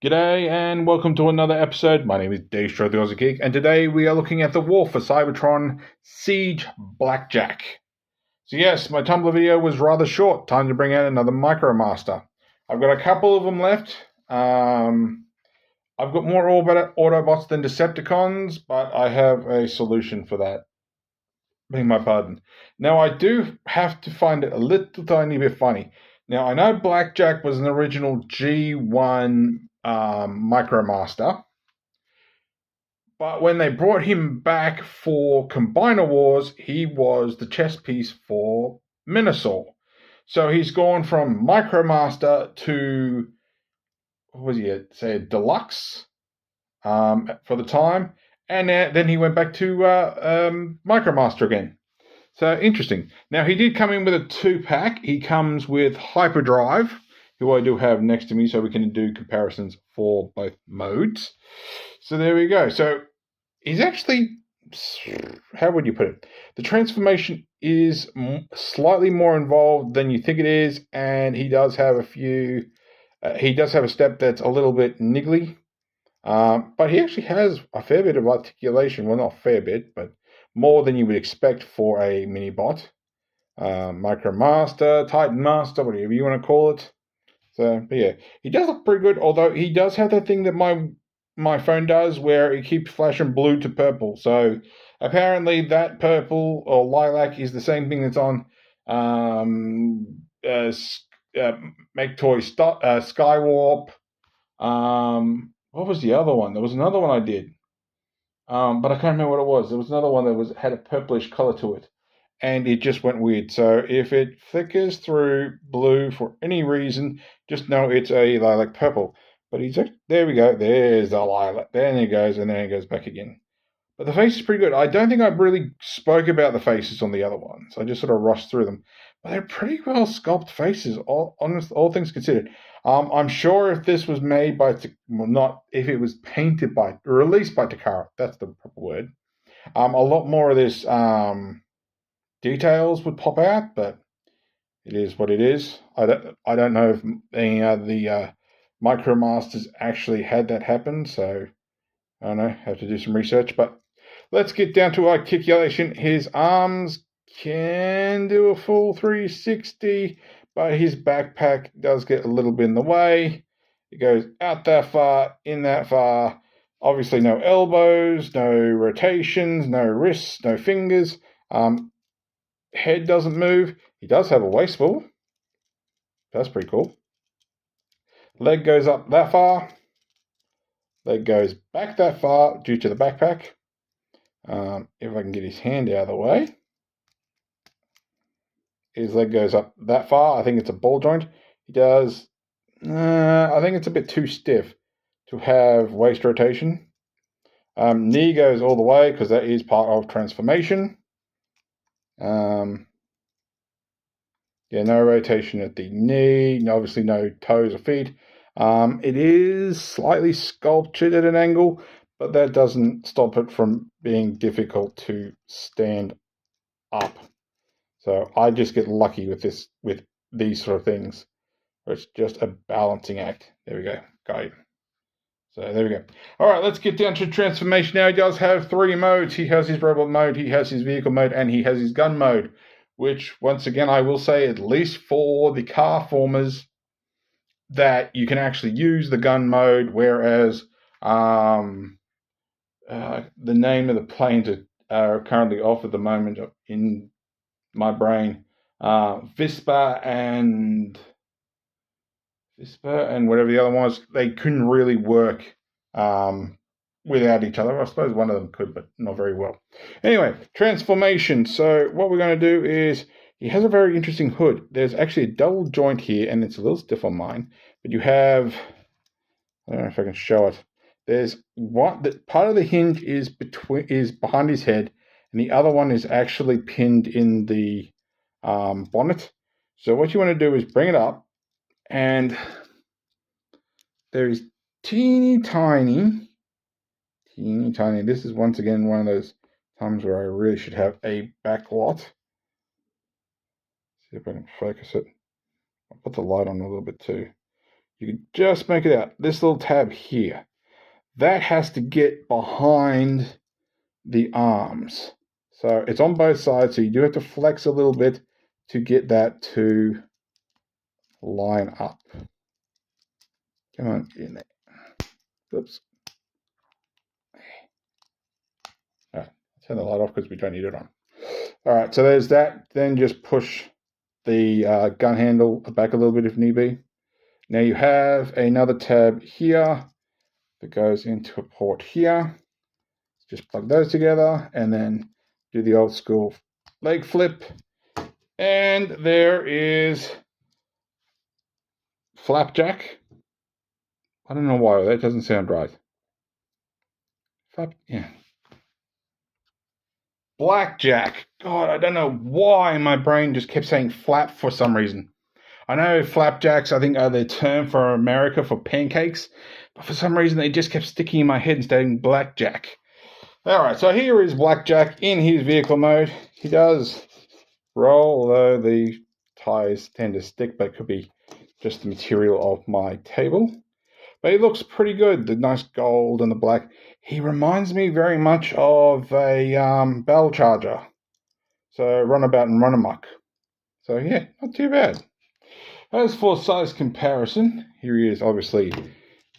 G'day and welcome to another episode. My name is Daethstro, the Aussie Geek, and today we are looking at the WFC Cybertron Siege Blackjack. So yes, my Tumblr video was rather short. Time to bring out another MicroMaster. I've got a couple of them left. I've got more Autobots than Decepticons, but I have a solution for that. Beg my pardon. Now I do have to find it a little tiny bit funny. Now I know Blackjack was an original G1 MicroMaster, but when they brought him back for Combiner Wars, he was the chess piece for Minosaur. So he's gone from MicroMaster to, what was he, say, Deluxe for the time, and then he went back to MicroMaster again. So interesting. Now he did come in with a 2-pack. He comes with Hyperdrive, who I do have next to me, so we can do comparisons for both modes. So there we go. So he's actually, how would you put it? The transformation is slightly more involved than you think it is, and he does have a few. He does have a step that's a little bit niggly, but he actually has a fair bit of articulation. Well, not a fair bit, but more than you would expect for a mini bot. MicroMaster, Titan Master, whatever you want to call it. So, but yeah, he does look pretty good, although he does have that thing that my phone does where it keeps flashing blue to purple. So apparently that purple or lilac is the same thing that's on Make Toy Skywarp. What was the other one? There was another one I did, but I can't remember what it was. There was another one that had a purplish color to it, and it just went weird. So if it flickers through blue for any reason, just know it's a lilac purple. But there we go. There's the lilac. There he goes, and then it goes back again. But the face is pretty good. I don't think I really spoke about the faces on the other ones. I just sort of rushed through them. But they're pretty well sculpted faces, all things considered. I'm sure if this was made by, if it was painted by, or released by Takara, that's the proper word, a lot more of this details would pop out, but it is what it is. I don't know if the MicroMasters actually had that happen, so I don't know, have to do some research. But let's get down to articulation. His arms can do a full 360, but his backpack does get a little bit in the way. It goes out that far, in that far. Obviously no elbows, no rotations, no wrists, no fingers. Head doesn't move. He does have a waistball. That's pretty cool. Leg goes up that far. Leg goes back that far due to the backpack. If I can get his hand out of the way. His leg goes up that far. I think it's a ball joint. He does. I think it's a bit too stiff to have waist rotation. Knee goes all the way because that is part of transformation. Yeah, no rotation at the knee. Obviously, no toes or feet. It is slightly sculptured at an angle, but that doesn't stop it from being difficult to stand up. So I just get lucky with these sort of things. It's just a balancing act. There we go. Got it. So there we go. All right, let's get down to transformation now. He does have 3 modes. He has his robot mode, he has his vehicle mode, and he has his gun mode, which, once again, I will say, at least for the car formers, that you can actually use the gun mode, whereas the name of the planes are currently off at the moment in my brain. Vispa and whatever the other one was, they couldn't really work without each other. I suppose one of them could, but not very well. Anyway, transformation. So what we're going to do is, he has a very interesting hood. There's actually a double joint here, and it's a little stiff on mine. But you have, I don't know if I can show it. There's one that part of the hinge is behind his head, and the other one is actually pinned in the bonnet. So what you want to do is bring it up, and there is teeny tiny. This is once again one of those times where I really should have a backlot. See if I can focus it. I'll put the light on a little bit too. You can just make it out. This little tab here, that has to get behind the arms. So it's on both sides, so you do have to flex a little bit to get that to line up. Come on, in there. Oops. All right, turn the light off because we don't need it on. All right, so there's that. Then just push the gun handle back a little bit if need be. Now you have another tab here that goes into a port here. Just plug those together and then do the old school leg flip. And there is flapjack. I don't know why that doesn't sound right. Yeah. Blackjack. God, I don't know why my brain just kept saying flap for some reason. I know flapjacks, I think, are the term for America for pancakes, but for some reason they just kept sticking in my head instead of blackjack. Alright, so here is Blackjack in his vehicle mode. He does roll, although the tires tend to stick, but it could be just the material of my table. But he looks pretty good, the nice gold and the black. He reminds me very much of a bell charger. So runabout and run amok. So yeah, not too bad. As for size comparison, here he is obviously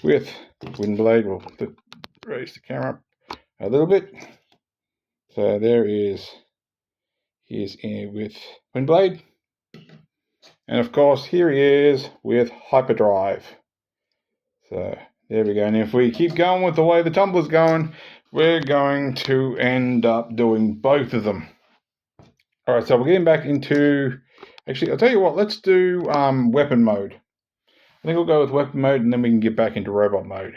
with Windblade. We'll raise the camera up a little bit. So there is, he is in with Windblade. And of course, here he is with Hyperdrive. So there we go. And if we keep going with the way the tumbler's going, we're going to end up doing both of them. All right, so we're getting back into, actually, I'll tell you what, let's do weapon mode. I think we'll go with weapon mode and then we can get back into robot mode.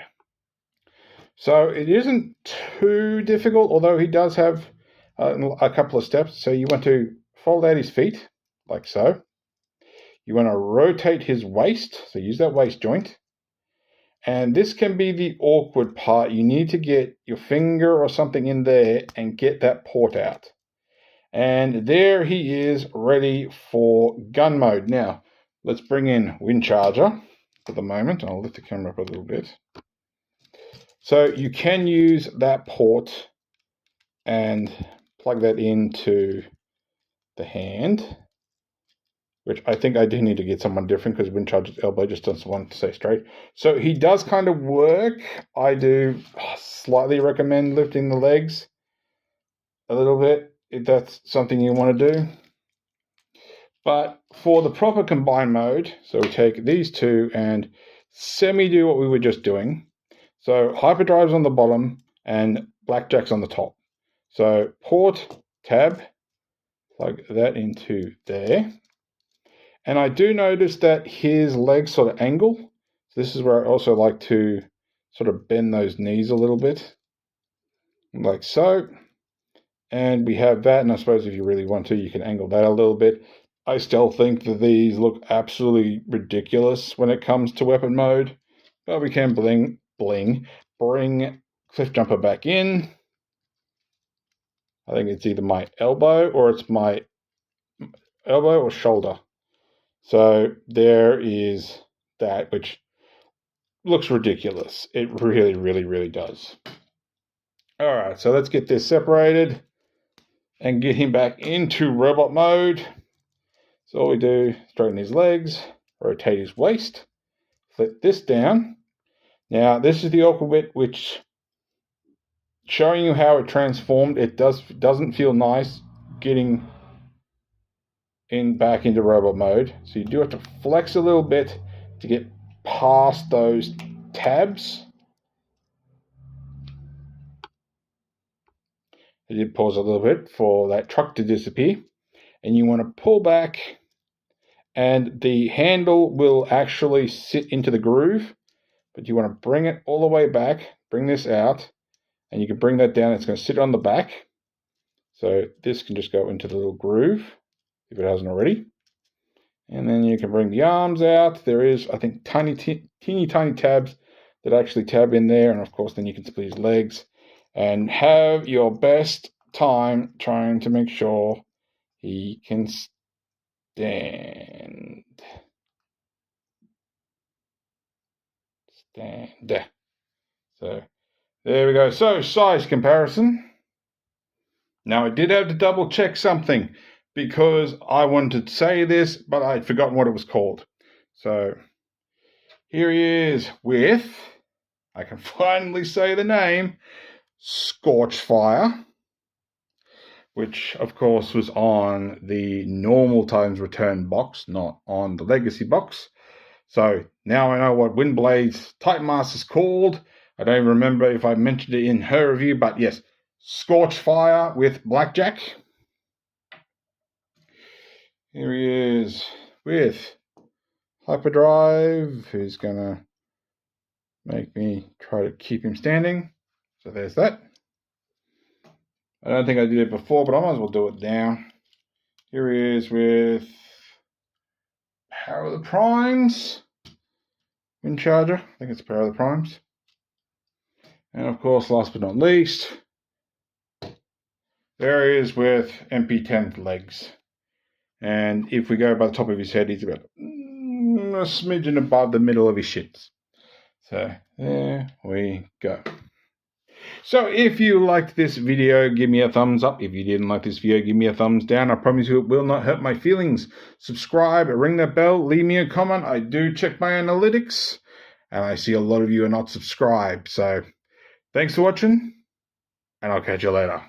So it isn't too difficult, although he does have a couple of steps. So you want to fold out his feet, like so. You want to rotate his waist, so use that waist joint. And this can be the awkward part. You need to get your finger or something in there and get that port out. And there he is, ready for gun mode. Now, let's bring in Wind Charger for the moment. I'll lift the camera up a little bit. So you can use that port and plug that into the hand, which I think I do need to get someone different because Wind Charger's elbow just doesn't want to stay straight. So he does kind of work. I do slightly recommend lifting the legs a little bit if that's something you want to do. But for the proper combined mode, so we take these two and semi-do what we were just doing. So Hyperdrive's on the bottom and Blackjack's on the top. So port, tab, plug that into there. And I do notice that his legs sort of angle. So this is where I also like to sort of bend those knees a little bit, like so. And we have that, and I suppose if you really want to, you can angle that a little bit. I still think that these look absolutely ridiculous when it comes to weapon mode, but we can bring Cliff Jumper back in. I think it's either my elbow or it's my elbow or shoulder. So there is that, which looks ridiculous. It really, really, really does. All right, so let's get this separated and get him back into robot mode. So all we do, straighten his legs, rotate his waist, flip this down. Now, this is the awkward bit, which showing you how it transformed, it doesn't feel nice getting back into robot mode. So you do have to flex a little bit to get past those tabs. I did pause a little bit for that truck to disappear. And you want to pull back, and the handle will actually sit into the groove, but you want to bring it all the way back, bring this out, and you can bring that down. It's going to sit on the back. So this can just go into the little groove if it hasn't already. And then you can bring the arms out. There is, I think, teeny tiny tabs that actually tab in there. And of course, then you can split his legs and have your best time trying to make sure he can stand. stand. So there we go. So size comparison. Now I did have to double check something because I wanted to say this, but I'd forgotten what it was called. So here he is with, I can finally say the name, Scorchfire, which of course was on the normal Titans Return box, not on the Legacy box. So now I know what Windblade's Titan Master's called. I don't remember if I mentioned it in her review, but yes, Scorchfire with Blackjack. Here he is with Hyperdrive, who's going to make me try to keep him standing. So there's that. I don't think I did it before, but I might as well do it now. Here he is with Power of the Primes. Wind Charger. I think it's Power of the Primes. And of course, last but not least, there he is with MP10 legs. And if we go by the top of his head, he's about a smidgen above the middle of his shins. So there we go. So if you liked this video, give me a thumbs up. If you didn't like this video, give me a thumbs down. I promise you it will not hurt my feelings. Subscribe, ring that bell, leave me a comment. I do check my analytics, and I see a lot of you are not subscribed. So thanks for watching, and I'll catch you later.